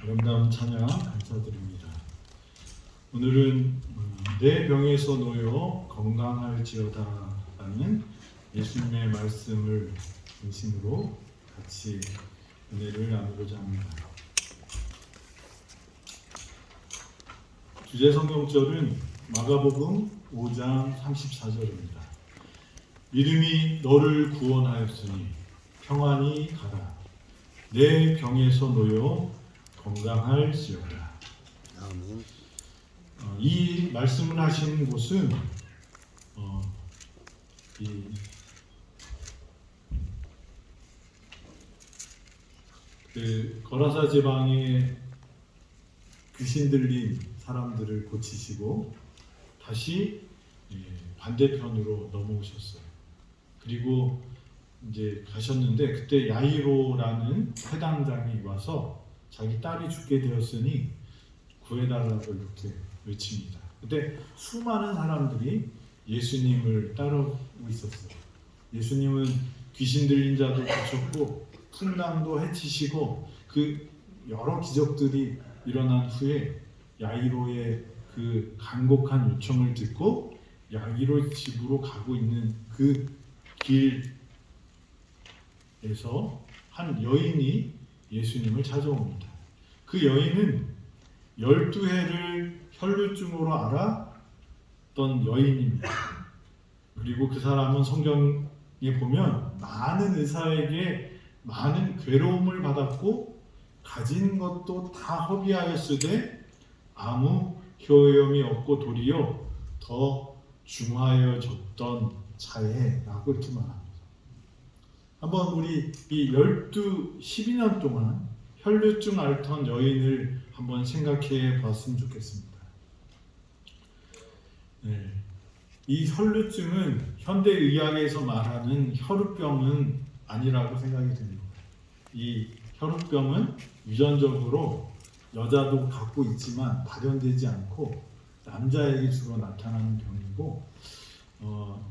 아름다운 찬양 감사드립니다. 오늘은 내 병에서 놓여 건강할지어다라는 예수님의 말씀을 중심으로 같이 은혜를 나누고자 합니다. 주제 성경절은 마가복음 5장 34절입니다. 믿음이 너를 구원하였으니 평안히 가라. 내 병에서 놓여 건강할지어다. 아멘. 이 말씀을 하신 곳은 거라사 지방에 귀신 들린 사람들을 고치시고 다시 반대편으로 넘어오셨어요. 그리고 이제 가셨는데 그때 야이로라는 회당장이 와서 자기 딸이 죽게 되었으니 구해달라고 이렇게 외칩니다. 그때 수많은 사람들이 예수님을 따르고 있었어요. 예수님은 귀신 들린 자도 고쳤고 풍랑도 해치시고 그 여러 기적들이 일어난 후에 야이로의 그 간곡한 요청을 듣고 야이로 집으로 가고 있는 그 길에서 한 여인이 예수님을 찾아옵니다. 그 여인은 12해를 혈루증으로 앓았던 여인입니다. 그리고 그 사람은 성경에 보면 많은 의사에게 많은 괴로움을 받았고 가진 것도 다 허비하였으되 아무 효험이 없고 도리어 더 중하여졌던 자예라고 이렇게 말합니다. 한번 우리 이 12년 동안 혈루증 앓던 여인을 한번 생각해 봤으면 좋겠습니다. 이 혈루증은 현대의학에서 말하는 혈우병은 아니라고 생각이 됩니다. 이 혈우병은 유전적으로 여자도 갖고 있지만 발현되지 않고 남자에게 주로 나타나는 병이고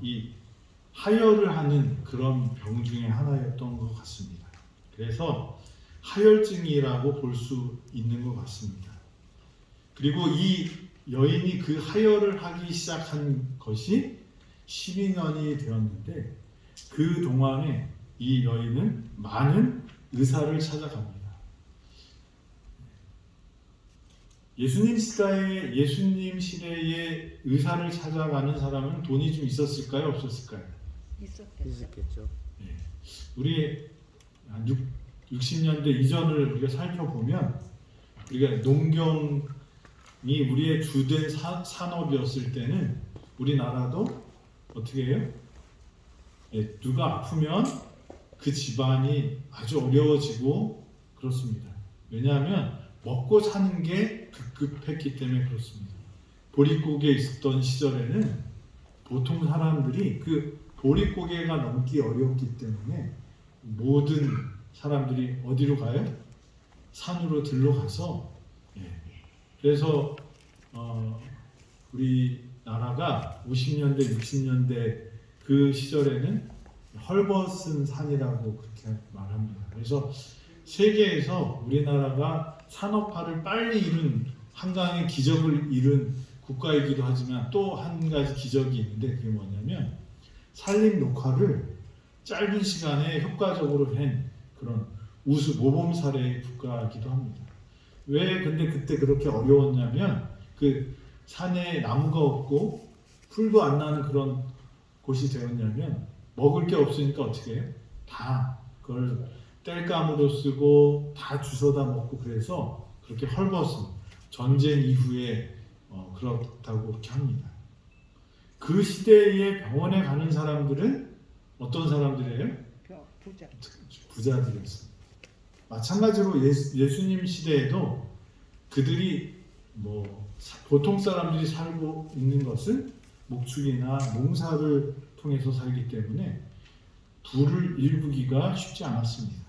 이 하혈을 하는 그런 병 중에 하나였던 것 같습니다. 그래서 하혈증이라고 볼 수 있는 것 같습니다. 그리고 이 여인이 그 하혈을 하기 시작한 것이 12년이 되었는데 그 동안에 이 여인은 많은 의사를 찾아갑니다. 예수님 시대에 의사를 찾아가는 사람은 돈이 좀 있었을까요? 없었을까요? 있었겠죠. 우리 한 60년대 이전을 우리가 살펴보면 우리가 농경이 우리의 주된 산업이었을 때는 우리나라도 어떻게 해요? 누가 아프면 그 집안이 아주 어려워지고 그렇습니다. 왜냐하면 먹고 사는 게 급급했기 때문에 그렇습니다. 보릿고개에 있었던 시절에는 보통 사람들이 그 보릿고개가 넘기 어렵기 때문에 모든 사람들이 어디로 가요? 산으로 들러가서 그래서 우리나라가 50년대, 60년대 그 시절에는 헐벗은 산이라고 그렇게 말합니다. 그래서 세계에서 우리나라가 산업화를 빨리 이룬 한강의 기적을 이룬 국가이기도 하지만 또 한 가지 기적이 있는데 그게 뭐냐면 산림 녹화를 짧은 시간에 효과적으로 한 그런 우수 모범 사례의 국가이기도 합니다. 왜 근데 그때 그렇게 어려웠냐면 그 산에 나무가 없고 풀도 안 나는 그런 곳이 되었냐면 먹을 게 없으니까 어떻게 해요? 다 그걸 땔감으로 쓰고 다 주워다 먹고 그래서 그렇게 헐벗은 전쟁 이후에 그렇다고 그렇게 합니다. 그 시대에 병원에 가는 사람들은 어떤 사람들이에요? 부자들이었습니다. 마찬가지로 예수님 시대에도 그들이 보통 사람들이 살고 있는 것은 목축이나 농사를 통해서 살기 때문에 부를 일구기가 쉽지 않았습니다.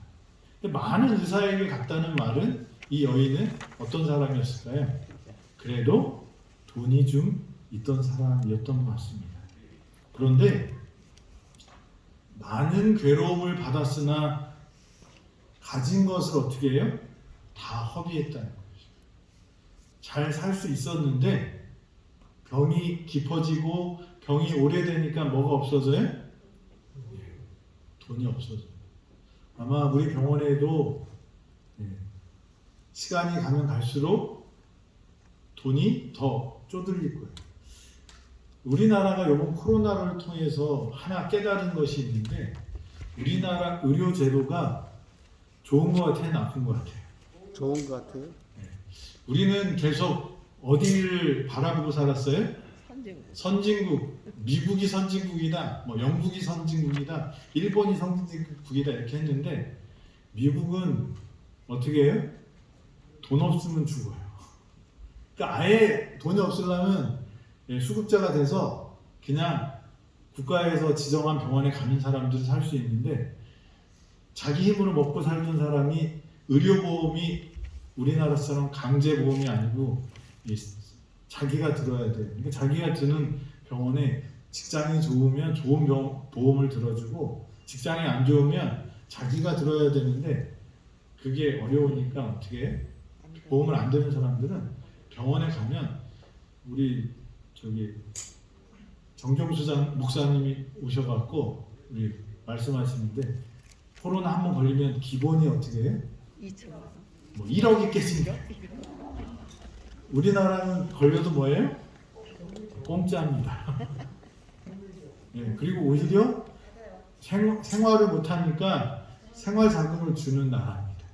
많은 의사에게 갔다는 말은 이 여인은 어떤 사람이었을까요? 그래도 돈이 좀 있던 사람이었던 것 같습니다. 그런데 많은 괴로움을 받았으나 가진 것을 어떻게 해요? 다 허비했다는 거죠. 잘 살 수 있었는데 병이 깊어지고 병이 오래되니까 뭐가 없어져요? 예, 돈이 없어져요. 아마 우리 병원에도 시간이 가면 갈수록 돈이 더 쪼들릴 거예요. 우리나라가 이번 코로나를 통해서 하나 깨달은 것이 있는데 우리나라 의료 제도가 좋은 것 같아요, 나쁜 것 같아요? 좋은 것 같아요. 우리는 계속 어디를 바라보고 살았어요? 선진국. 미국이 선진국이다, 뭐 영국이 선진국이다, 일본이 선진국이다 이렇게 했는데 미국은 어떻게 해요? 돈 없으면 죽어요. 그러니까 아예 돈이 없으려면 수급자가 돼서 그냥 국가에서 지정한 병원에 가는 사람들은 살 수 있는데 자기 힘으로 먹고 살던 사람이 의료보험이 우리나라처럼 강제보험이 아니고 자기가 들어야 돼요. 그러니까 자기가 드는 병원에 직장이 좋으면 좋은 보험을 들어주고 직장이 안 좋으면 자기가 들어야 되는데 그게 어려우니까 어떻게 해? 보험을 안 드는 사람들은 병원에 가면 우리 저기 정경수 목사님이 오셔갖고 우리 말씀하시는데 코로나 한번 걸리면 기본이 어떻게 해? 2천 원. 뭐 1억이 깨진다. 우리나라는 걸려도 뭐예요? 공짜입니다. 그리고 오히려 생활을 못하니까 생활 자금을 주는 나라입니다.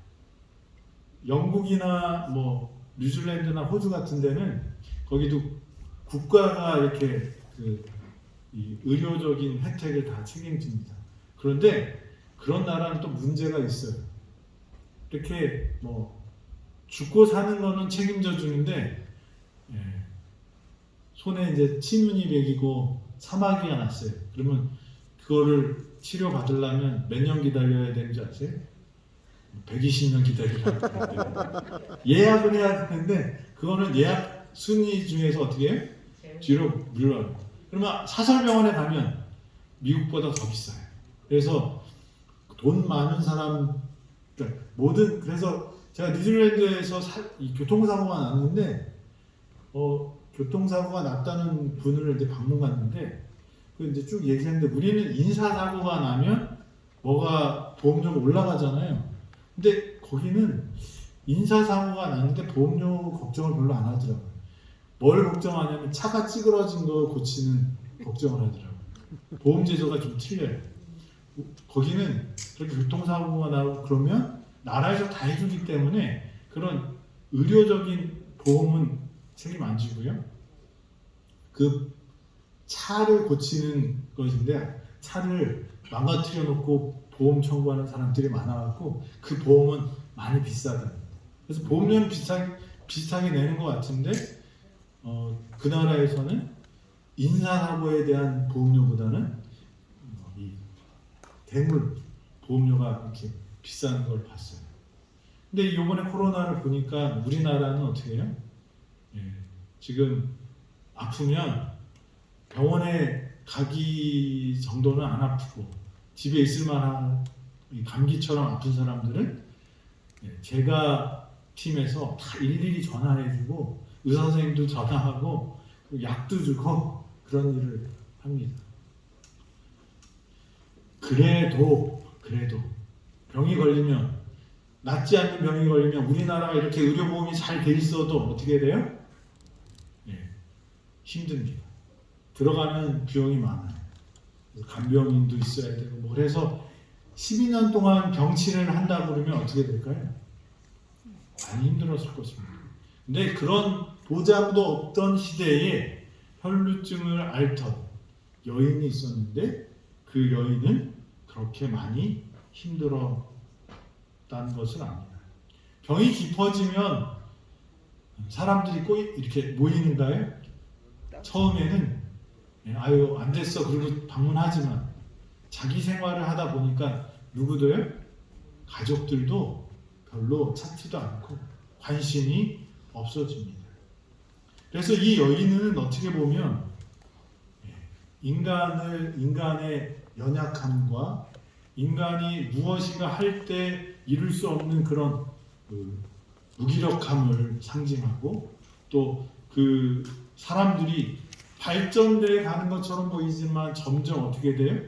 영국이나 뭐 뉴질랜드나 호주 같은 데는 거기도 국가가 이렇게 이 의료적인 혜택을 다 책임집니다. 그런데 그런 나라는 또 문제가 있어요. 이렇게 뭐 죽고 사는 거는 책임져 주는데 손에 이제 침눈이 배기고 사마귀가 났어요. 그러면 그거를 치료 받으려면 몇 년 기다려야 되는지 아세요? 120년 기다리라고 예약을 해야 되는데 그거는 예약 순위 중에서 어떻게 해요? 뒤로 물러요. 그러면 사설병원에 가면 미국보다 더 비싸요. 그래서 돈 많은 사람 그래서 제가 뉴질랜드에서 교통사고가 났는데 교통사고가 났다는 분을 이제 방문 갔는데 그 이제 쭉 얘기했는데 우리는 인사사고가 나면 뭐가 보험료가 올라가잖아요. 근데 거기는 인사사고가 났는데 보험료 걱정을 별로 안 하더라고요. 뭘 걱정하냐면 차가 찌그러진 거 고치는 걱정을 하더라고요. 보험 제도가 좀 틀려요. 거기는 그렇게 교통사고가 나고 그러면 나라에서 다 해주기 때문에 그런 의료적인 보험은 책임 안 지고요. 그 차를 고치는 것인데 차를 망가뜨려 놓고 보험 청구하는 사람들이 많아갖고 그 보험은 많이 비싸다. 그래서 보험료는 비슷하게 내는 것 같은데 그 나라에서는 인사사고에 대한 보험료보다는 이 대물 보험료가 이렇게 비싼 걸 봤어요. 근데 이번에 코로나를 보니까 우리나라는 어떻게 해요? 지금 아프면 병원에 가기 정도는 안 아프고 집에 있을 만한 감기처럼 아픈 사람들은 제가 팀에서 다 일일이 전화해주고 의사 선생님도 전화하고 약도 주고 그런 일을 합니다. 그래도 병이 걸리면 낫지 않는 병이 걸리면 우리나라가 이렇게 의료보험이 잘 돼 있어도 어떻게 돼요? 힘듭니다. 들어가는 비용이 많아요. 간병인도 있어야 되고 뭐 그래서 12년 동안 병치를 한다 그러면 어떻게 될까요? 많이 힘들었을 것입니다. 근데 그런 보장도 없던 시대에 혈루증을 앓던 여인이 있었는데 그 여인은 그렇게 많이 힘들었다는 것을 압니다. 병이 깊어지면 사람들이 꼭 이렇게 모이는가요? 처음에는 아유 안 됐어 그리고 방문하지만 자기 생활을 하다 보니까 누구도요? 가족들도 별로 찾지도 않고 관심이 없어집니다. 그래서 이 여인은 어떻게 보면 인간의 연약함과 인간이 무엇인가 할 때 이룰 수 없는 그런 무기력함을 상징하고 또 그 사람들이 발전돼 가는 것처럼 보이지만 점점 어떻게 돼요?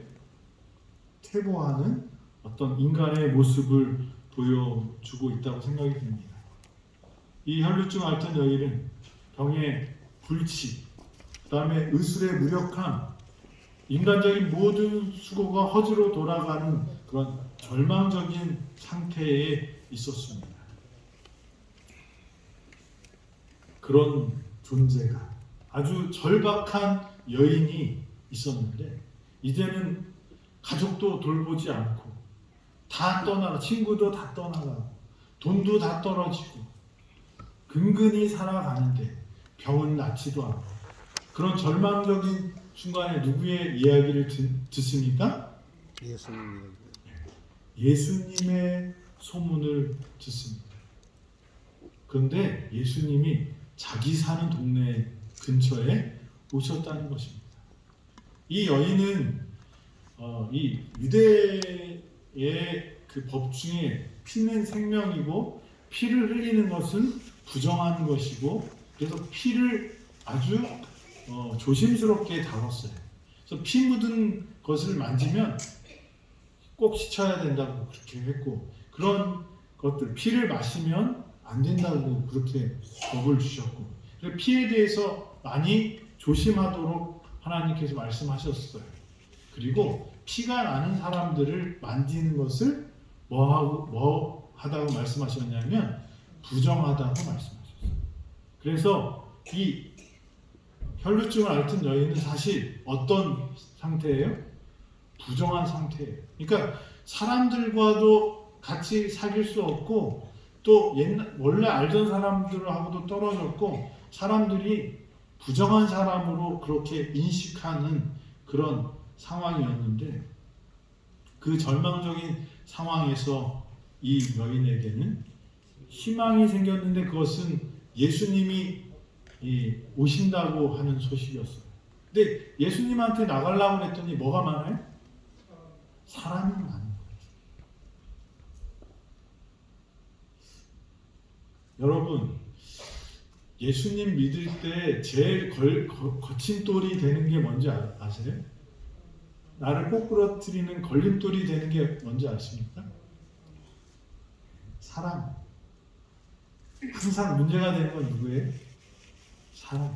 퇴보하는 어떤 인간의 모습을 보여주고 있다고 생각이 듭니다. 이 혈루증 앓던 여인은 병의 불치, 그 다음에 의술의 무력함, 인간적인 모든 수고가 허지로 돌아가는 그런 절망적인 상태에 있었습니다. 그런 존재가 아주 절박한 여인이 있었는데 이제는 가족도 돌보지 않고 다 떠나가 친구도 다 떠나가고 돈도 다 떨어지고 근근히 살아가는데 병은 낫지도 않고 그런 절망적인 순간에 누구의 이야기를 듣습니까? 예수님. 예수님의 소문을 듣습니다. 그런데 예수님이 자기 사는 동네 근처에 오셨다는 것입니다. 이 여인은 이 유대의 그 법 중에 피는 생명이고 피를 흘리는 것은 부정한 것이고 그래서 피를 아주 조심스럽게 다뤘어요. 그래서 피 묻은 것을 만지면 꼭 씻어야 된다고 그렇게 했고 그런 것들 피를 마시면 안 된다고 그렇게 법을 주셨고 그래서 피에 대해서 많이 조심하도록 하나님께서 말씀하셨어요. 그리고 피가 나는 사람들을 만지는 것을 뭐 하다고 말씀하셨냐면 부정하다고 말씀하셨어요. 그래서 이 혈루증을 앓던 여인은 사실 어떤 상태예요? 부정한 상태예요. 그러니까 사람들과도 같이 사귈 수 없고 또 원래 알던 사람들하고도 떨어졌고 사람들이 부정한 사람으로 그렇게 인식하는 그런 상황이었는데 그 절망적인 상황에서 이 여인에게는 희망이 생겼는데 그것은 예수님이 오신다고 하는 소식이었어요. 근데 예수님한테 나가려고 했더니 뭐가 많아요? 사람이 많은 거예요. 여러분, 예수님 믿을 때 제일 거친 돌이 되는 게 뭔지 아세요? 나를 꼬꾸러뜨리는 걸림돌이 되는 게 뭔지 아십니까? 사람. 항상 문제가 되는 건 누구예요? 사람.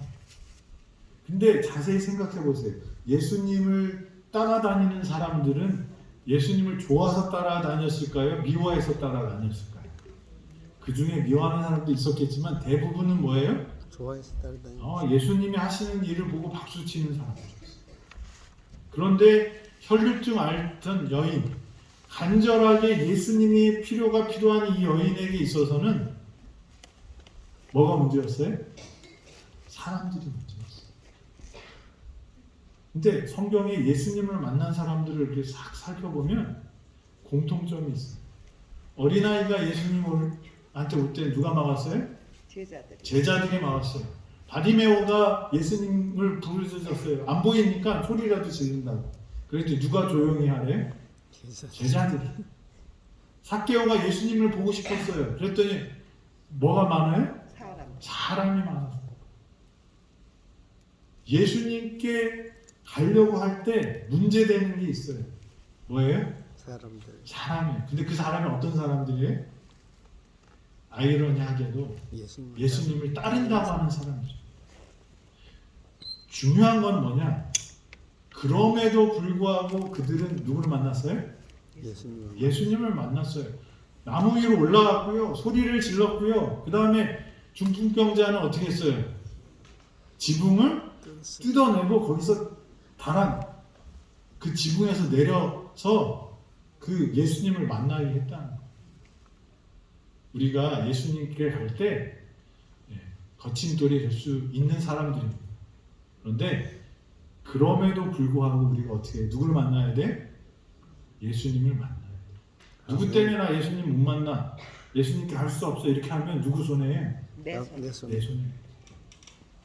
근데 자세히 생각해 보세요. 예수님을 따라다니는 사람들은 예수님을 좋아서 따라다녔을까요? 미워해서 따라다녔을까요? 그 중에 미워하는 사람도 있었겠지만 대부분은 뭐예요? 좋아해서 따라다니는. 예수님이 하시는 일을 보고 박수치는 사람들이었어요. 그런데 혈루증 앓던 여인, 간절하게 예수님이 필요한 이 여인에게 있어서는 뭐가 문제였어요? 사람들이 문제였어요. 근데 성경에 예수님을 만난 사람들을 이렇게 싹 살펴보면 공통점이 있어요. 어린아이가 예수님한테 올 때 누가 막았어요? 제자들이 막았어요. 바리메오가 예수님을 부르짖었어요. 안 보이니까 소리라도 지른다고. 그랬더니 누가 조용히 하래요? 제자들이. 삭개오가 예수님을 보고 싶었어요. 그랬더니 뭐가 많아요? 사람이 많아서. 예수님께 가려고 할 때 문제되는 게 있어요. 뭐예요? 사람이에요. 근데 그 사람이 어떤 사람들이에요? 아이러니하게도 예수님을 따른다고 하는 사람들이에요. 중요한 건 뭐냐? 그럼에도 불구하고 그들은 누구를 만났어요? 예수님을 만났어요. 나무 위로 올라갔고요. 소리를 질렀고요. 그 다음에 중풍병자는 어떻게 했어요? 지붕을 뜯어내고 거기서 그 지붕에서 내려서 그 예수님을 만나게 했다는 거예요. 우리가 예수님께 갈 때 거친 돌이 될 수 있는 사람들입니다. 그런데 그럼에도 불구하고 우리가 어떻게 누구를 만나야 돼? 예수님을 만나야 돼. 누구 때문에 나 예수님 못 만나? 예수님께 갈 수 없어. 이렇게 하면 누구 손해예요? 내 손에.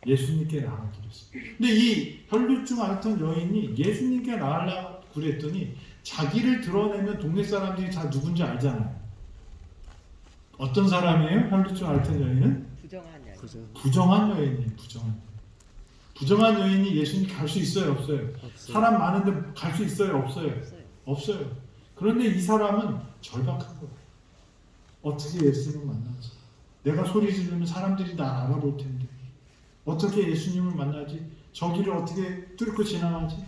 예수님께 나가기로 했어요. 근데 이 혈루증 앓던 여인이 예수님께 나가려고 그랬더니 자기를 드러내면 동네 사람들이 다 누군지 알잖아요. 어떤 사람이에요? 혈루증 앓던 여인은 부정한 여인. 부정 부정한 여인이에요. 부정한 여인이 예수님 갈 수 있어요, 없어요? 없어요. 사람 많은데 갈 수 있어요, 없어요? 없어요. 없어요. 그런데 이 사람은 절박한 거예요. 어떻게 예수님을 만나지? 내가 소리 지르면 사람들이 날 알아볼 텐데 어떻게 예수님을 만나지? 저 길을 어떻게 뚫고 지나가지?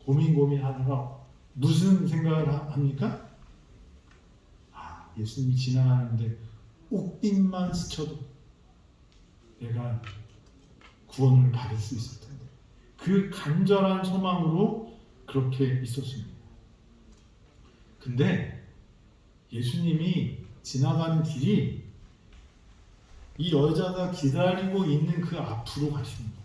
고민하다가 무슨 생각을 합니까? 예수님이 지나가는데 옥빛만 스쳐도 내가 구원을 받을 수 있을 텐데 그 간절한 소망으로 그렇게 있었습니다. 근데 예수님이 지나가는 길이 이 여자가 기다리고 있는 그 앞으로 가십니다.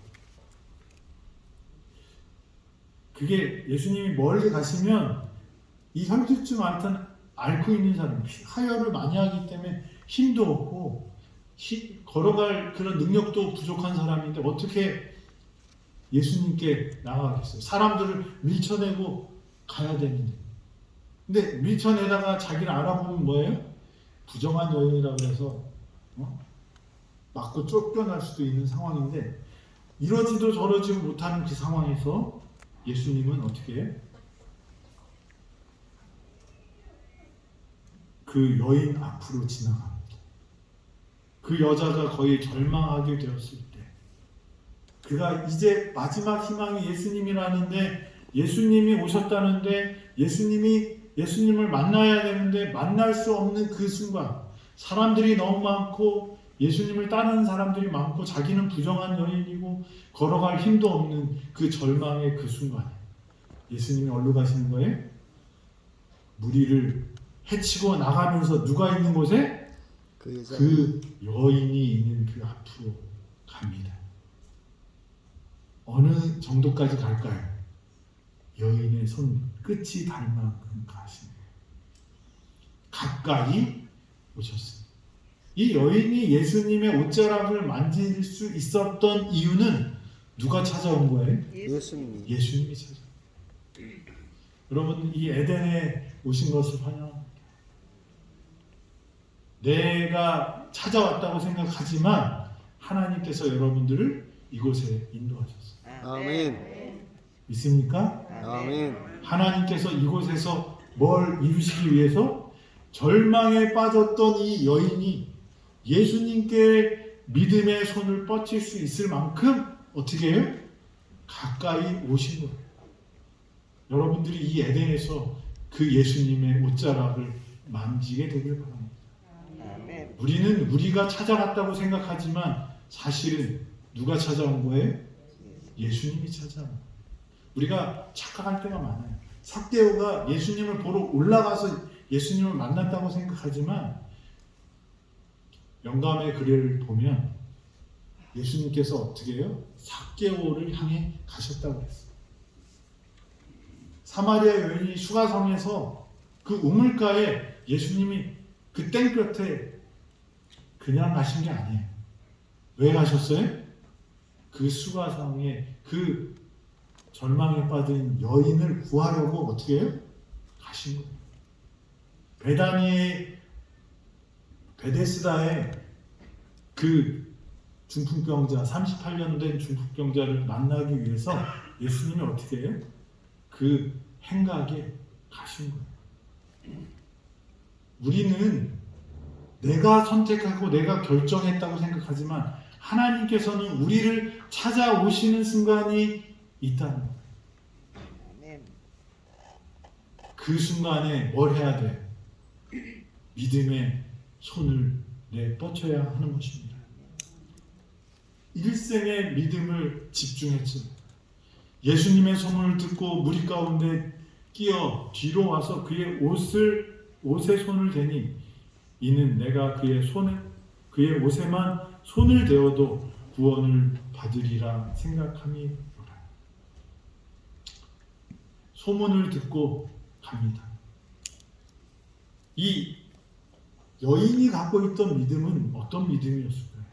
그게 예수님이 멀리 가시면 이 혈루증 앓고 있는 사람, 하혈을 많이 하기 때문에 힘도 없고 걸어갈 그런 능력도 부족한 사람인데 어떻게 예수님께 나아가겠어요? 사람들을 밀쳐내고 가야 되는데. 근데 밀쳐내다가 자기를 알아보면 뭐예요? 부정한 여인이라고 해서 맞고 쫓겨날 수도 있는 상황인데 이러지도 저러지도 못하는 그 상황에서 예수님은 어떻게 해요? 그 여인 앞으로 지나갑니다. 그 여자가 거의 절망하게 되었을 때 그가 이제 마지막 희망이 예수님이라는데 예수님이 오셨다는데 예수님을 만나야 되는데 만날 수 없는 그 순간 사람들이 너무 많고 예수님을 따르는 사람들이 많고 자기는 부정한 여인이고 걸어갈 힘도 없는 그 절망의 그 순간에 예수님이 어디로 가시는 거예요? 무리를 해치고 나가면서 누가 있는 곳에? 그 여자 그 여인이 있는 그 앞으로 갑니다. 어느 정도까지 갈까요? 여인의 손 끝이 닿을 만큼 가십니다. 가까이 오셨습니다. 이 여인이 예수님의 옷자락을 만질 수 있었던 이유는 누가 찾아온 거예요? 예수님 예수님이 찾아온 거예요. 여러분 이 에덴에 오신 것을 환영합니다. 내가 찾아왔다고 생각하지만 하나님께서 여러분들을 이곳에 인도하셨어요. 아멘. 믿습니까? 아멘. 하나님께서 이곳에서 뭘 이루시기 위해서 절망에 빠졌던 이 여인이 예수님께 믿음의 손을 뻗칠 수 있을 만큼 어떻게 해요? 가까이 오신 거예요. 여러분들이 이 에덴에서 그 예수님의 옷자락을 만지게 되길 바랍니다. 아멘. 우리는 우리가 찾아갔다고 생각하지만 사실은 누가 찾아온 거예요? 예수님이 찾아온 거예요. 우리가 착각할 때가 많아요. 삭개오가 예수님을 보러 올라가서 예수님을 만났다고 생각하지만 영감의 글을 보면 예수님께서 어떻게 해요? 삭개오를 향해 가셨다고 했어요. 사마리아 여인이 수가성에서 그 우물가에 예수님이 그 땡볕에 그냥 가신 게 아니에요. 왜 가셨어요? 그 수가성에 그 절망에 빠진 여인을 구하려고 어떻게 해요? 가신 거예요. 베다니의 베데스다에 그 중풍병자 38년 된 중풍병자를 만나기 위해서 예수님이 어떻게 해요? 그 행각에 가신 거예요. 우리는 내가 선택하고 내가 결정했다고 생각하지만 하나님께서는 우리를 찾아오시는 순간이 있다는 거예요. 아멘. 그 순간에 뭘 해야 돼? 믿음의 손을 뻗쳐야 하는 것입니다. 일생의 믿음을 집중했죠. 예수님의 소문을 듣고 무리 가운데 끼어 뒤로 와서 그의 옷에 손을 대니 이는 내가 그의 옷에만 손을 대어도 구원을 받으리라 생각함이로라. 소문을 듣고 갑니다. 이 여인이 갖고 있던 믿음은 어떤 믿음이었을까요?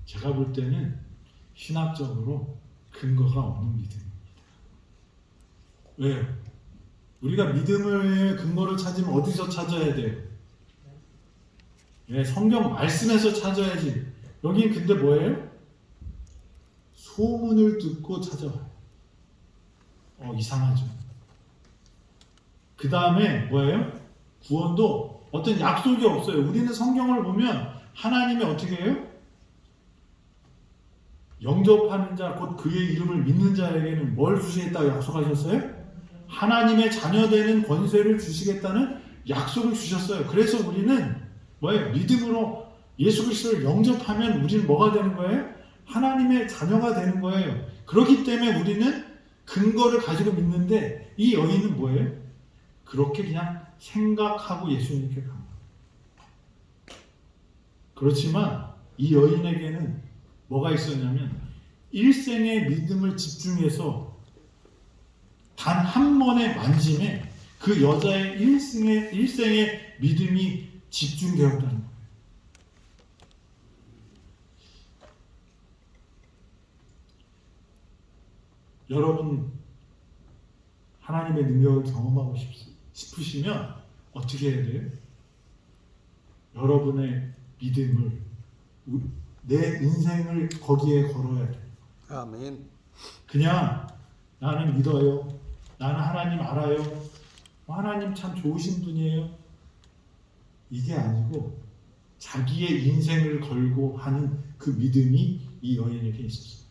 제가 볼 때는 신학적으로 근거가 없는 믿음입니다. 왜요? 우리가 믿음의 근거를 찾으면 어디서 찾아야 돼요? 예, 성경 말씀에서 찾아야지. 여기 근데 뭐예요? 소문을 듣고 찾아와요. 이상하죠. 그 다음에 뭐예요? 구원도 어떤 약속이 없어요. 우리는 성경을 보면 하나님이 어떻게 해요? 영접하는 자, 곧 그의 이름을 믿는 자에게는 뭘 주시겠다고 약속하셨어요? 하나님의 자녀되는 권세를 주시겠다는 약속을 주셨어요. 그래서 우리는 뭐예요? 믿음으로 예수 그리스도를 영접하면 우리는 뭐가 되는 거예요? 하나님의 자녀가 되는 거예요. 그렇기 때문에 우리는 근거를 가지고 믿는데 이 여인은 뭐예요? 그렇게 그냥 생각하고 예수님께 간 거예요. 그렇지만 이 여인에게는 뭐가 있었냐면 일생의 믿음을 집중해서 단 한 번의 만짐에 그 여자의 일생의 믿음이 집중되었다는 거예요. 여러분 하나님의 능력을 경험하고 싶으시면 어떻게 해야 돼요? 여러분의 믿음을 내 인생을 거기에 걸어야 돼요. 아멘. 그냥 나는 믿어요. 나는 하나님 알아요. 하나님 참 좋으신 분이에요. 이게 아니고 자기의 인생을 걸고 하는 그 믿음이 이 여인에게 있었어요.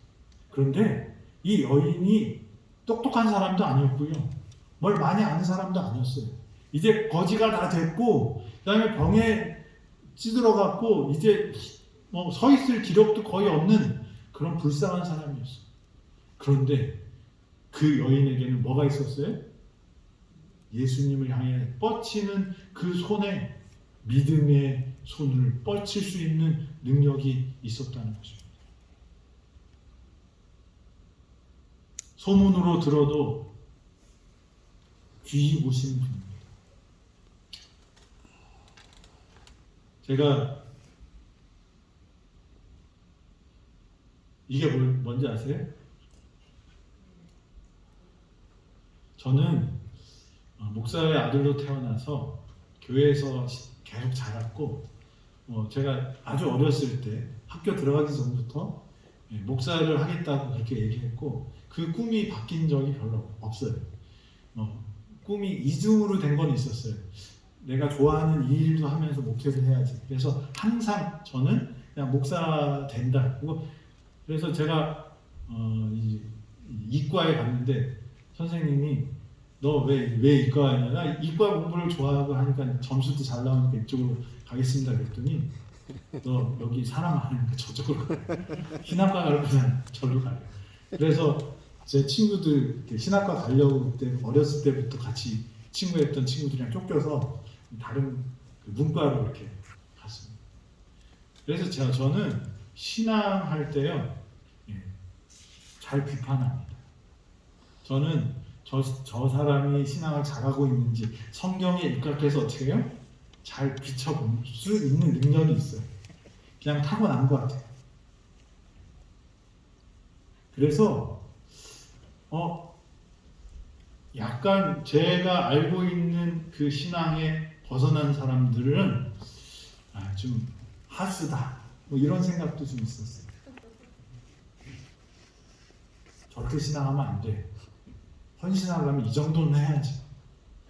그런데 이 여인이 똑똑한 사람도 아니었고요. 뭘 많이 아는 사람도 아니었어요. 이제 거지가 다 됐고 그다음에 병에 찌들어갔고 이제 뭐 서 있을 기력도 거의 없는 그런 불쌍한 사람이었어요. 그런데 그 여인에게는 뭐가 있었어요? 예수님을 향해 뻗치는 그 손에 믿음의 손을 뻗칠 수 있는 능력이 있었다는 것입니다. 소문으로 들어도 귀히 보시는 분입니다. 제가 이게 뭔지 아세요? 저는 목사의 아들로 태어나서 교회에서 계속 자랐고 제가 아주 어렸을 때 학교 들어가기 전부터 목사를 하겠다고 그렇게 얘기했고 그 꿈이 바뀐 적이 별로 없어요. 꿈이 이중으로 된 건 있었어요. 내가 좋아하는 이 일도 하면서 목회를 해야지. 그래서 항상 저는 그냥 목사 된다. 그래서 제가 이과에 갔는데 선생님이 너 왜 이과에 했냐? 나 이과 공부를 좋아하고 하니까 점수도 잘 나오니까 이쪽으로 가겠습니다. 그랬더니 너 여기 사람 많으니까 저쪽으로 가요. 신학과 갈 거면 저로 가요. 그래서 제 친구들 신학과 가려고 그때 어렸을 때부터 같이 친구했던 친구들이랑 쫓겨서 다른 문과로 이렇게 갔습니다. 그래서 저는 신앙할 때요 잘 비판합니다. 저는 저 사람이 신앙을 잘하고 있는지 성경에 입각해서 어떻게 해요? 잘 비춰볼 수 있는 능력이 있어요. 그냥 타고난 것 같아요. 그래서 약간 제가 알고 있는 그 신앙에 벗어난 사람들은 좀 하수다 뭐 이런 생각도 좀 있었어요. 저렇게 신앙하면 안 돼. 헌신하려면 이 정도는 해야지.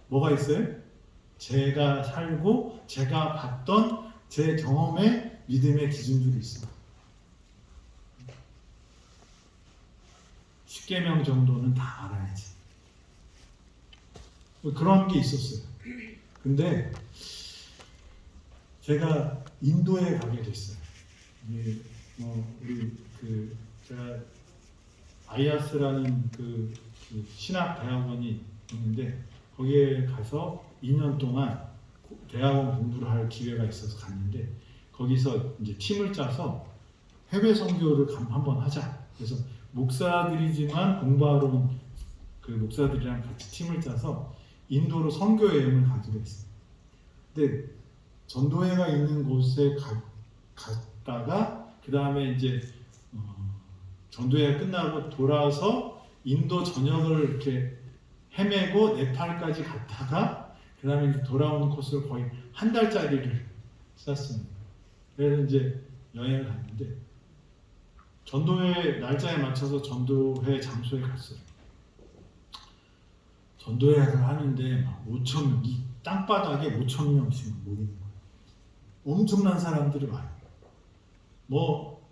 뭐가 있어요? 제가 살고 제가 봤던 제 경험의 믿음의 기준들이 있어요. 10계명 정도는 다 알아야지. 그런 게 있었어요. 근데 제가 인도에 가게 됐어요. 우리 제가 아이아스라는 그 신학 대학원이 있는데 거기에 가서 2년 동안 대학원 공부를 할 기회가 있어서 갔는데 거기서 이제 팀을 짜서 해외 선교를 한번 하자. 그래서 목사들이지만 공부하러 온 그 목사들이랑 같이 팀을 짜서 인도로 선교 여행을 가기로 했어요. 근데 전도회가 있는 곳에 갔다가 그 다음에 이제 전도회가 끝나고 돌아와서 인도 전역을 이렇게 헤매고 네팔까지 갔다가 그 다음에 이제 돌아오는 코스를 거의 한 달짜리를 쌌습니다. 그래서 이제 여행을 갔는데 전도회 날짜에 맞춰서 전도회 장소에 갔어요. 전도회를 하는데 막 5천 명, 이 땅바닥에 5천 명씩 모이는 거예요. 엄청난 사람들이 많아요. 뭐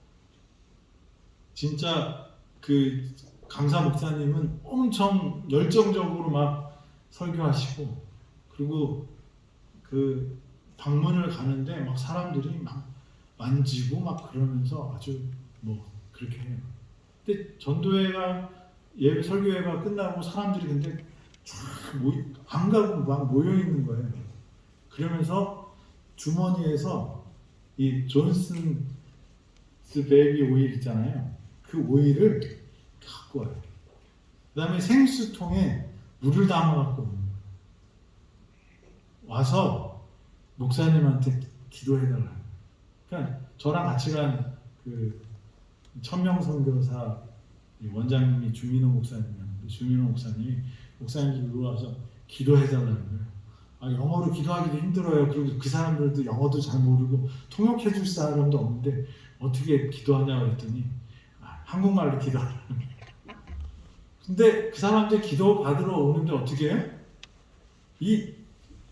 진짜 그 강사 목사님은 엄청 열정적으로 막 설교하시고, 그리고 그 방문을 가는데 막 사람들이 막 만지고 막 그러면서 아주 뭐 그렇게 해요. 근데 전도회가 예배 설교회가 끝나고 사람들이 근데 안 가고 막 모여 있는 거예요. 그러면서 주머니에서 이 존슨스 베이비 오일 있잖아요. 그 오일을 갖고 와요. 그 다음에 생수통에 물을 담아갖고 오는 거예요. 와서 목사님한테 기도해달라고. 그러니까 저랑 같이 간 그 천명 선교사 원장님이 주민호 목사님이었는데, 주민호 목사님이 목사님 집으로 와서 기도해달라는 거예요. 아, 영어로 기도하기도 힘들어요. 그리고 그 사람들도 영어도 잘 모르고 통역해 줄 사람도 없는데 어떻게 기도하냐고 그랬더니 한국말로 기도하라는 거예요. 근데 그 사람들 기도 받으러 오는데 어떻게 해요? 이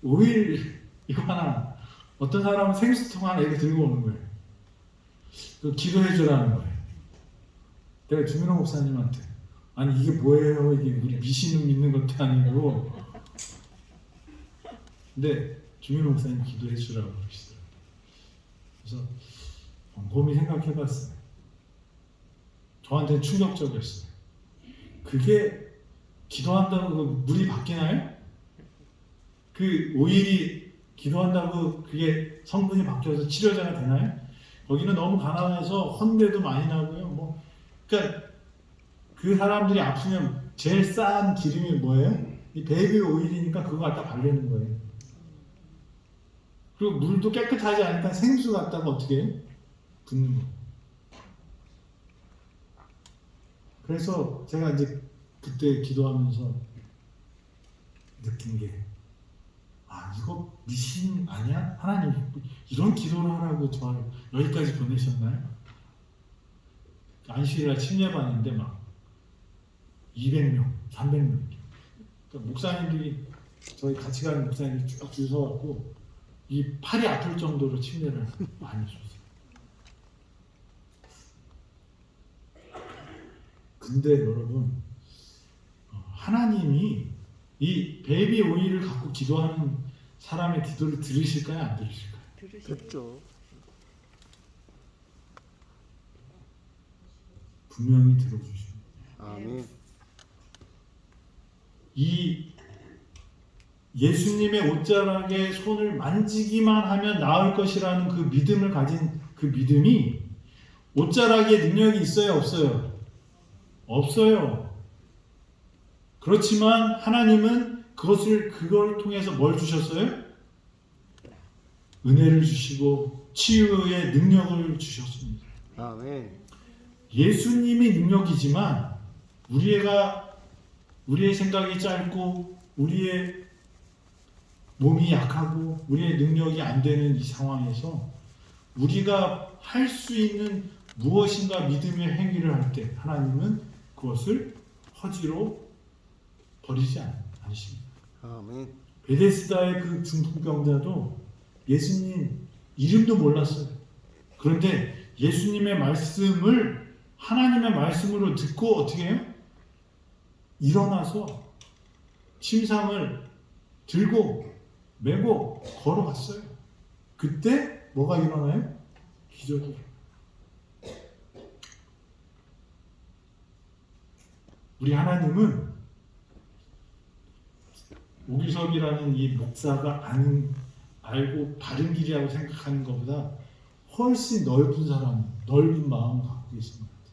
오일 이거 하나, 어떤 사람은 생수통 하나 이렇게 들고 오는 거예요. 그 기도해 주라는 거예요. 내가 주민호 목사님한테 아니 이게 뭐예요? 이게 우리 미신을 믿는 것도 아니고. 근데 주민호 목사님 기도해 주라고 그러시더라고요. 그래서 곰곰이 생각해 봤어요. 저한테는 충격적이었어요. 그게 기도한다고 그 물이 바뀌나요? 그 오일이 기도한다고 그게 성분이 바뀌어서 치료제가 되나요? 거기는 너무 가난해서 헌내도 많이 나고요. 뭐 그러니까 그 사람들이 아프면 제일 싼 기름이 뭐예요? 이 베이비 오일이니까 그거 갖다 바르는 거예요. 그리고 물도 깨끗하지 않으니까 생수 갖다가 어떻게 해요? 붓는 거예요. 그래서 제가 이제 그때 기도하면서 느낀 게, 아 이거 미신 아니야? 하나님 이런 기도를 하라고 저를 여기까지 보내셨나요? 안식일날 침례반인데 막 200명, 300명. 그러니까 목사님들이 저희 같이 가는 목사님들이 쭉 줄 서갖고 이 팔이 아플 정도로 침례를 많이 줬어요. 근데 여러분, 하나님이 이 베이비 오일을 갖고 기도하는 사람의 기도를 들으실까요? 안 들으실까요? 듣죠. 분명히 들어주십니다. 아멘. 이 예수님의 옷자락에 손을 만지기만 하면 나을 것이라는 그 믿음을 가진 그 믿음이 옷자락에 능력이 있어요? 없어요? 없어요. 그렇지만 하나님은 그걸 통해서 뭘 주셨어요? 은혜를 주시고 치유의 능력을 주셨습니다. 아멘. 예수님이 능력이지만 우리의 생각이 짧고 우리의 몸이 약하고 우리의 능력이 안 되는 이 상황에서 우리가 할 수 있는 무엇인가 믿음의 행위를 할 때 하나님은 그것을 허지로 버리지 않으십니다. 아멘. 베데스다의 그 중풍병자도 예수님 이름도 몰랐어요. 그런데 예수님의 말씀을 하나님의 말씀으로 듣고 어떻게 해요? 일어나서 침상을 들고 메고 걸어갔어요. 그때 뭐가 일어나요? 기적이. 우리 하나님은 오기석이라는 이 목사가 알고 바른 길이라고 생각하는 것보다 훨씬 넓은 마음을 갖고 계신 것 같아요.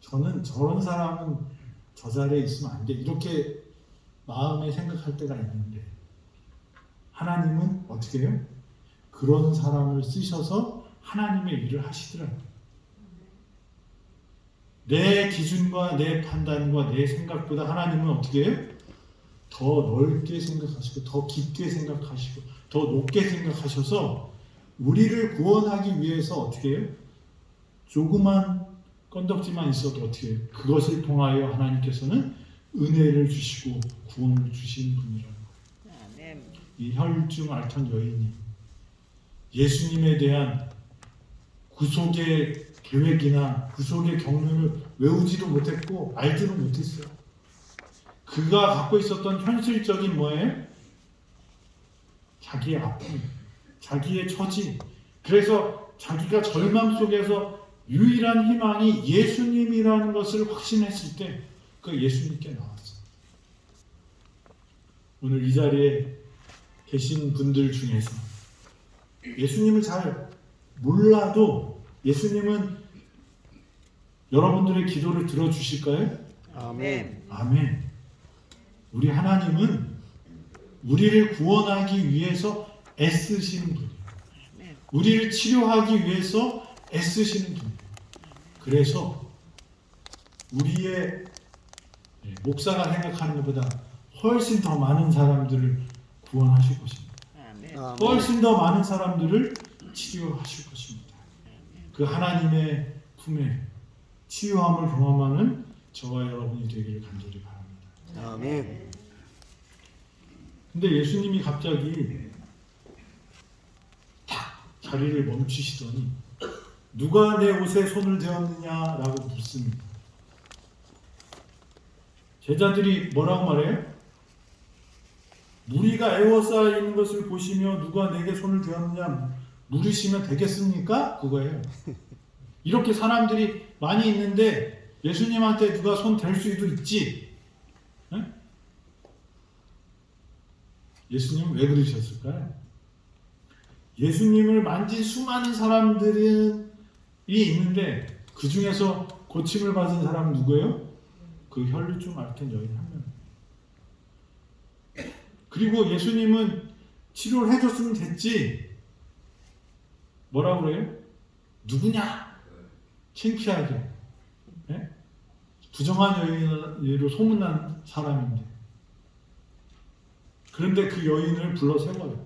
저는 저런 사람은 저 자리에 있으면 안 돼, 이렇게 마음에 생각할 때가 있는데 하나님은 어떻게 해요? 그런 사람을 쓰셔서 하나님의 일을 하시더라고요. 내 기준과 내 판단과 내 생각보다 하나님은 어떻게 해요? 더 넓게 생각하시고 더 깊게 생각하시고 더 높게 생각하셔서 우리를 구원하기 위해서 어떻게 해요? 조그만 건덕지만 있어도 어떻게 해요? 그것을 통하여 하나님께서는 은혜를 주시고 구원을 주신 분이라는 거예요. 아멘. 이 혈중 앓던 여인이 예수님에 대한 구속의 계획이나 구속의 경륜을 외우지도 못했고 알지도 못했어요. 그가 갖고 있었던 현실적인 뭐예요? 자기의 아픔, 자기의 처지. 그래서 자기가 절망 속에서 유일한 희망이 예수님이라는 것을 확신했을 때 그 예수님께 나왔어요. 오늘 이 자리에 계신 분들 중에서 예수님을 잘 몰라도 예수님은 여러분들의 기도를 들어주실까요? 아멘. 아멘. 우리 하나님은 우리를 구원하기 위해서 애쓰시는 분이에요. 우리를 치료하기 위해서 애쓰시는 분이에요. 그래서 우리의 목사가 생각하는 것보다 훨씬 더 많은 사람들을 구원하실 것입니다. 아멘. 아멘. 훨씬 더 많은 사람들을 치료하실 것입니다. 그 하나님의 품에 치유함을 경험하는 저와 여러분이 되기를 간절히 바랍니다. 아멘. 근데 예수님이 갑자기 탁 자리를 멈추시더니 누가 내 옷에 손을 대었느냐라고 묻습니다. 제자들이 뭐라고 말해요? 무리가 에워싸여 있는 것을 보시며 누가 내게 손을 대었느냐 물으시면 되겠습니까? 그거예요. 이렇게 사람들이 많이 있는데 예수님한테 누가 손 댈 수도 있지. 네? 예수님은 왜 그러셨을까요? 예수님을 만진 수많은 사람들이 있는데 그 중에서 고침을 받은 사람은 누구예요? 그 혈루증 앓던 여인 한 명. 그리고 예수님은 치료를 해줬으면 됐지. 뭐라고 그래요? 누구냐? 창피하게. 네? 부정한 여인으로 소문난 사람인데. 그런데 그 여인을 불러 세워요.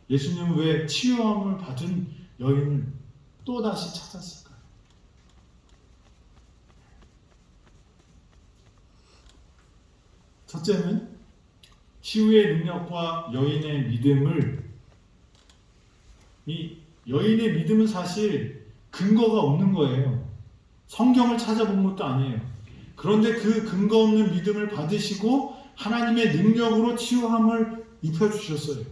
예수님은 왜 치유함을 받은 여인을 또다시 찾았을까요? 첫째는 치유의 능력과 여인의 믿음을 이 여인의 믿음은 사실 근거가 없는 거예요. 성경을 찾아본 것도 아니에요. 그런데 그 근거 없는 믿음을 받으시고 하나님의 능력으로 치유함을 입혀주셨어요.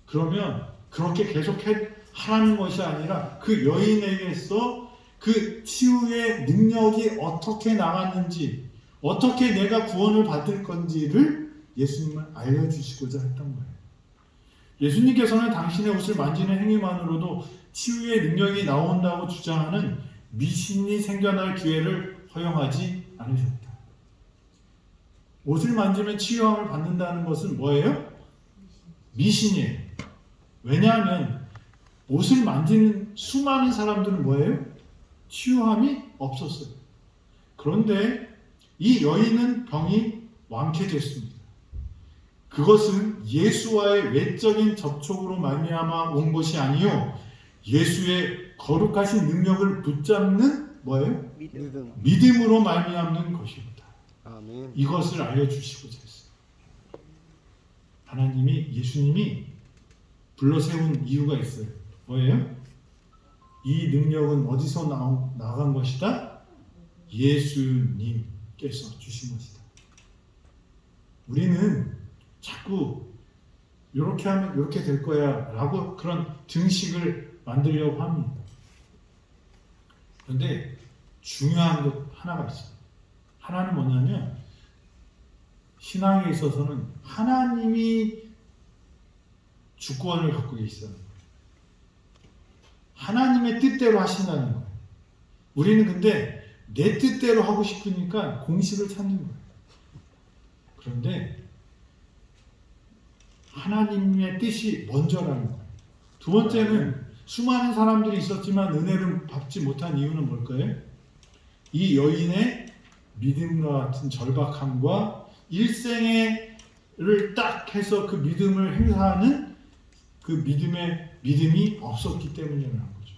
그러면 그렇게 계속 하라는 것이 아니라 그 여인에게서 그 치유의 능력이 어떻게 나갔는지 어떻게 내가 구원을 받을 건지를 예수님은 알려주시고자 했던 거예요. 예수님께서는 당신의 옷을 만지는 행위만으로도 치유의 능력이 나온다고 주장하는 미신이 생겨날 기회를 허용하지 않으셨다. 옷을 만지면 치유함을 받는다는 것은 뭐예요? 미신이에요. 왜냐하면 옷을 만지는 수많은 사람들은 뭐예요? 치유함이 없었어요. 그런데 이 여인은 병이 완쾌됐습니다. 그것은 예수와의 외적인 접촉으로 말미암아 온 것이 아니요 예수의 거룩하신 능력을 붙잡는 뭐예요? 믿음. 믿음으로 말미암는 것입니다. 아멘. 이것을 알려주시고자 했어요. 하나님이 예수님이 불러 세운 이유가 있어요. 뭐예요? 이 능력은 어디서 나간 것이다? 예수님께서 주신 것이다. 우리는 자꾸 이렇게 하면 이렇게 될 거야 라고 그런 등식을 만들려고 합니다. 그런데 중요한 것 하나가 있어요. 하나는 뭐냐면 신앙에 있어서는 하나님이 주권을 갖고 계시다는 거예요. 하나님의 뜻대로 하신다는 거예요. 우리는 근데 내 뜻대로 하고 싶으니까 공식을 찾는 거예요. 그런데 하나님의 뜻이 먼저라는 거예요. 두 번째는 수많은 사람들이 있었지만 은혜를 받지 못한 이유는 뭘까요? 이 여인의 믿음과 같은 절박함과 일생애를 딱 해서 그 믿음을 행사하는 그 믿음이 없었기 때문이라는 거죠.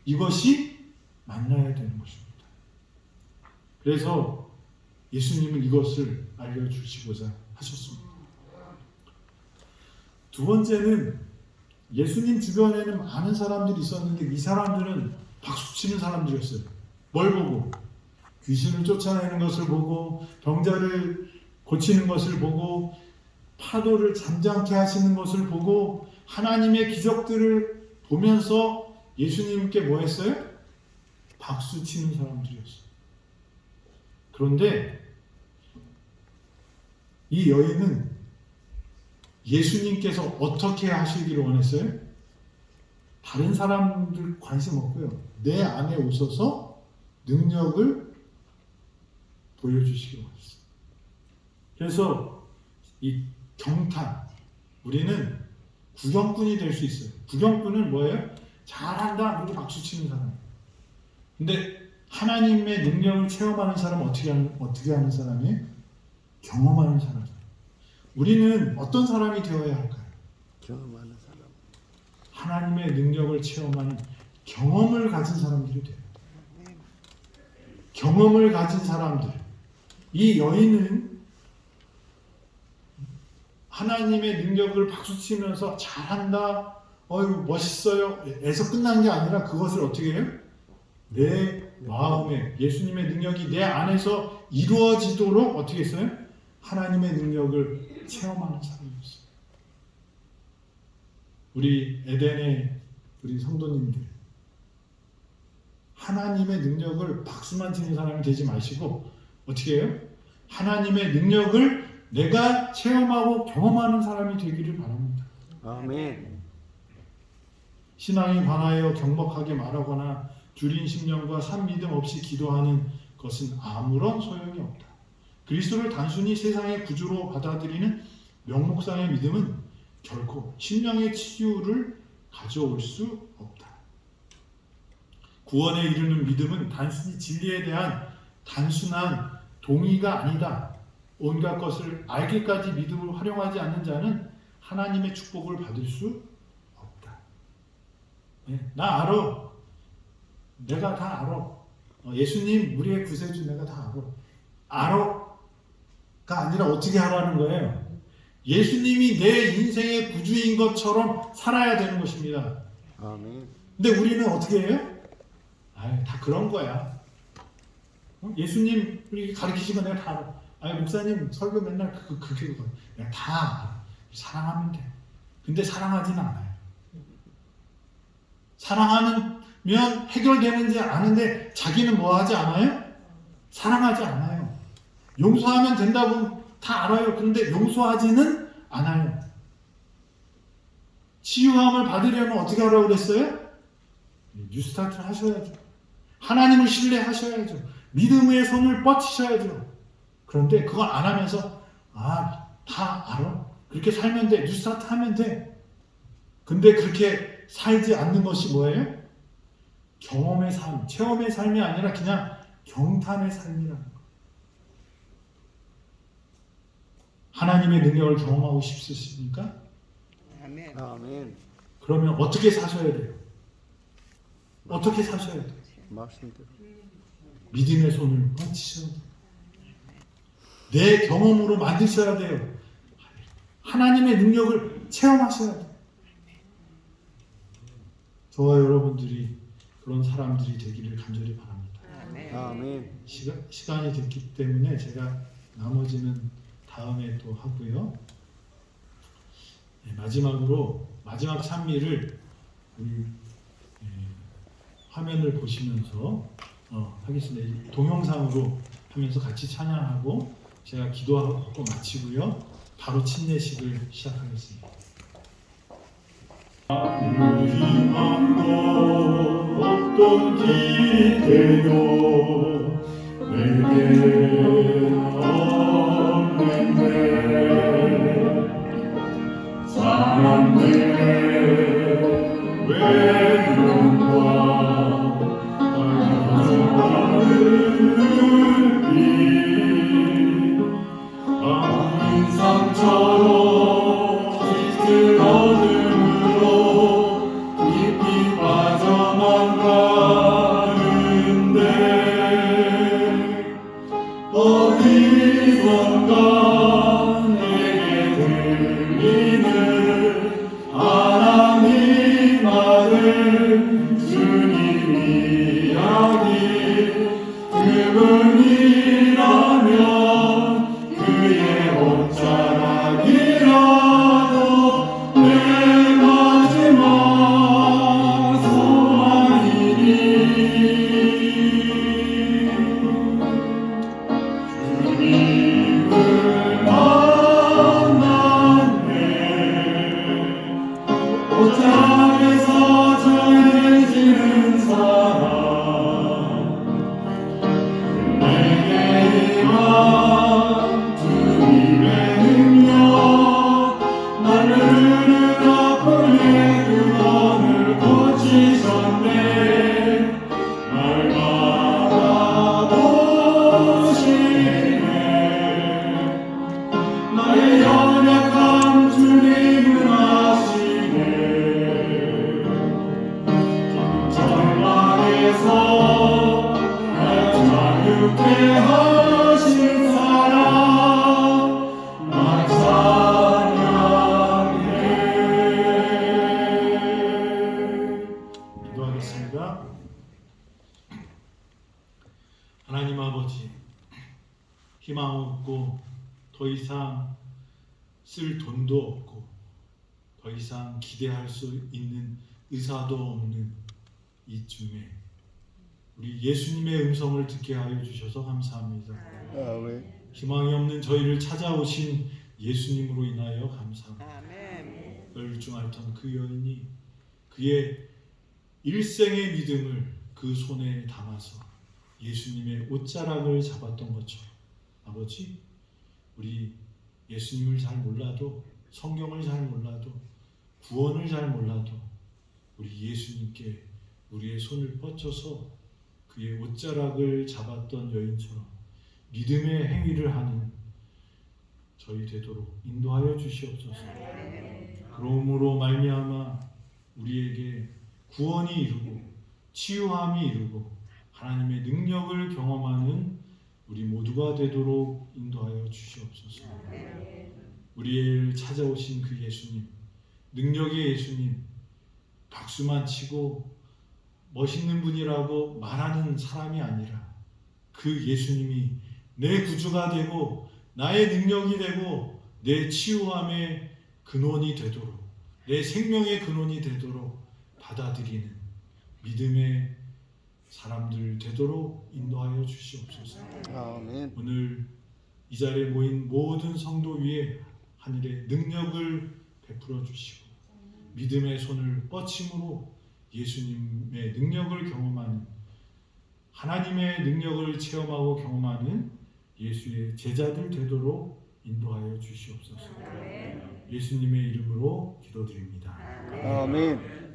이것이 만나야 되는 것입니다. 그래서 예수님은 이것을 알려주시고자 하셨습니다. 두 번째는 예수님 주변에는 많은 사람들이 있었는데 이 사람들은 박수치는 사람들이었어요. 뭘 보고? 귀신을 쫓아내는 것을 보고, 병자를 고치는 것을 보고, 파도를 잠잠케 하시는 것을 보고, 하나님의 기적들을 보면서 예수님께 뭐 했어요? 박수치는 사람들이었어요. 그런데 이 여인은 예수님께서 어떻게 하시기를 원했어요? 다른 사람들 관심 없고요. 내 안에 오셔서 능력을 보여주시기 원했어요. 그래서 이 경탄, 우리는 구경꾼이 될 수 있어요. 구경꾼은 뭐예요? 잘한다, 그리고 박수치는 사람. 근데 하나님의 능력을 체험하는 사람은 어떻게 하는 사람이에요? 경험하는 사람. 우리는 어떤 사람이 되어야 할까요? 경험하는 사람. 하나님의 능력을 체험하는 경험을 가진 사람들이 돼요. 경험을 가진 사람들. 이 여인은 하나님의 능력을 박수치면서 잘한다, 어이구 멋있어요, 에서 끝난 게 아니라 그것을 어떻게 해요? 내 마음에 예수님의 능력이 내 안에서 이루어지도록 어떻게 했어요? 하나님의 능력을 체험하는 사람이었어요. 우리 에덴의 우리 성도님들, 하나님의 능력을 박수만 치는 사람이 되지 마시고 어떻게 해요? 하나님의 능력을 내가 체험하고 경험하는 사람이 되기를 바랍니다. 아멘. 신앙에 관하여 경박하게 말하거나 줄인 심령과 산 믿음 없이 기도하는 것은 아무런 소용이 없다. 그리스도를 단순히 세상의 구주로 받아들이는 명목상의 믿음은 결코 심령의 치유를 가져올 수 없다. 구원에 이르는 믿음은 단순히 진리에 대한 단순한 동의가 아니다. 온갖 것을 알기까지 믿음을 활용하지 않는 자는 하나님의 축복을 받을 수 없다. 나 알아. 내가 다 알아. 예수님 우리의 구세주 내가 다 알아. 알아가 아니라 어떻게 하라는 거예요? 예수님이 내 인생의 구주인 것처럼 살아야 되는 것입니다. 아멘. 근데 우리는 어떻게 해요? 다 그런 거야. 예수님 우리 가르치신 거 내가 다 알아. 목사님 설교 맨날 그게 내가 다 알아. 사랑하면 돼. 근데 사랑하지는 않아요. 사랑하면 해결되는지 아는데 자기는 뭐 하지 않아요? 사랑하지 않아요. 용서하면 된다고 다 알아요. 그런데 용서하지는 않아요. 치유함을 받으려면 어떻게 하라고 그랬어요? 뉴스타트를 하셔야죠. 하나님을 신뢰하셔야죠. 믿음의 손을 뻗치셔야죠. 그런데 그걸 안 하면서 다 알아. 그렇게 살면 돼. 뉴스타트 하면 돼. 근데 그렇게 살지 않는 것이 뭐예요? 경험의 삶, 체험의 삶이 아니라 그냥 경탄의 삶이라는 거예요. 하나님의 능력을 경험하고 싶으십니까? 아멘. 아멘. 그러면 어떻게 사셔야 돼요? 어떻게 사셔야 돼요? 말씀대로. 믿음의 손을 뻗치셔야 돼요. 내 경험으로 만드셔야 돼요. 하나님의 능력을 체험하셔야 돼요. 저와 여러분들이 그런 사람들이 되기를 간절히 바랍니다. 아멘. 아멘. 시간이 됐기 때문에 제가 나머지는 다음에 또 하고요. 마지막으로 마지막 찬미를 우리 화면을 보시면서 하겠습니다. 동영상으로 하면서 같이 찬양하고 제가 기도하고 마치고요. 바로 침례식을 시작하겠습니다. 유익한 것 어떤지 되요 내게 없는데 사람들의 외로움과 아름다움을 옷장에서 정해지는 사랑 내게 임한 주님의 능력 나를 아프게 그원을 고치셨네 날 바라보시네 나의 연약한 주님은 아시네 절망에서 날 자유케 하신 사랑 날 찬양해. 기도하겠습니다. 하나님 아버지, 희망 없고 더 이상 쓸 돈도 없고 더 이상 기대할 수 있는 의사도 없는 이쯤에 우리 예수님의 음성을 듣게 하여 주셔서 감사합니다. 아멘. 희망이 없는 저희를 찾아오신 예수님으로 인하여 감사합니다. 아멘. 뻘쭘했던 그 여인이 그의 일생의 믿음을 그 손에 담아서 예수님의 옷자락을 잡았던 것처럼 아버지, 우리 예수님을 잘 몰라도 성경을 잘 몰라도 구원을 잘 몰라도 우리 예수님께 우리의 손을 뻗쳐서 그의 옷자락을 잡았던 여인처럼 믿음의 행위를 하는 저희 되도록 인도하여 주시옵소서. 그러므로 말미암아 우리에게 구원이 이루고 치유함이 이루고 하나님의 능력을 경험하는 우리 모두가 되도록 인도하여 주시옵소서. 우리를 찾아오신 그 예수님, 능력의 예수님, 박수만 치고 멋있는 분이라고 말하는 사람이 아니라 그 예수님이 내 구주가 되고 나의 능력이 되고 내 치유함의 근원이 되도록 내 생명의 근원이 되도록 받아들이는 믿음의 사람들 되도록 인도하여 주시옵소서. 아멘. 오늘 이 자리에 모인 모든 성도 위에 하늘의 능력을 베풀어 주시고 믿음의 손을 뻗침으로 예수님의 능력을 경험하는 하나님의 능력을 체험하고 경험하는 예수의 제자들 되도록 인도하여 주시옵소서. 예수님의 이름으로 기도드립니다. 아멘.